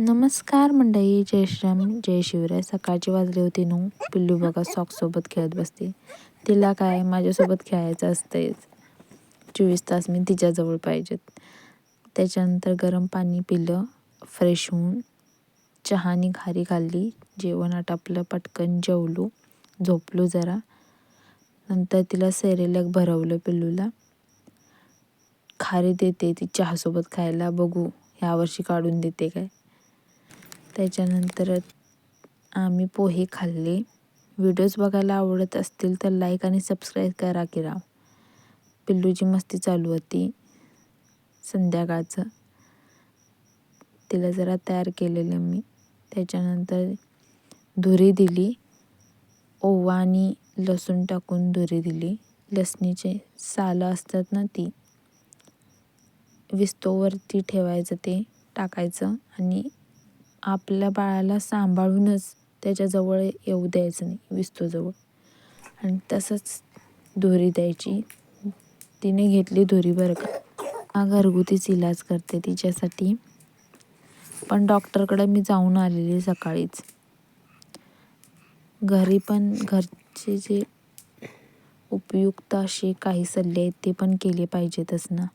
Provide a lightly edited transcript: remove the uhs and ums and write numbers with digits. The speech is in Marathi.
नमस्कार मंडळी, जय श्रीराम, जय शिवराय. सकाळचे वाजले होते 9. पिल्लू बघा सॉक्ससोबत खेळत बसते. तिला काय माझ्यासोबत खेळायचं असतंच. 24 तास मी तिच्याजवळ पाहिजेत. त्याच्यानंतर गरम पाणी पिलं, फ्रेश होऊन चहानी घारी खाल्ली, जेवण आटापलं, पटकन जेवलो, झोपलो जरा. नंतर तिला सेरेलॅक भरवलं पिल्लूला. खारी देते ती चहासोबत खायला, बघू यावर्षी काढून देते काय. त्याच्यानंतर आम्ही पोहे खाल्ले. व्हिडिओज बघायला आवडत असतील तर लाईक आणि सबस्क्राईब करा की राव. पिल्लूची मस्ती चालू होती संध्याकाळचं. तिला जरा तयार केलेलं मी. त्याच्यानंतर धुरी दिली, ओवा आणि लसूण टाकून धुरी दिली. लसणीचे सालं असतात ना ती विस्तोवरती ठेवायचं, ते टाकायचं आणि आपल्या बाळाला सांभाळूनच त्याच्याजवळ येऊ द्यायचं नाही, विस्तूजवळ. आणि तसंच धुरी द्यायची. तिने घेतली धुरी बरं का. हा घरगुतीच इलाज करते तिच्यासाठी. पण डॉक्टरकडे मी जाऊन आलेली सकाळीच. घरी पण घरचे जे उपयुक्त असे काही सल्ले आहेत ते पण केले पाहिजेतच ना.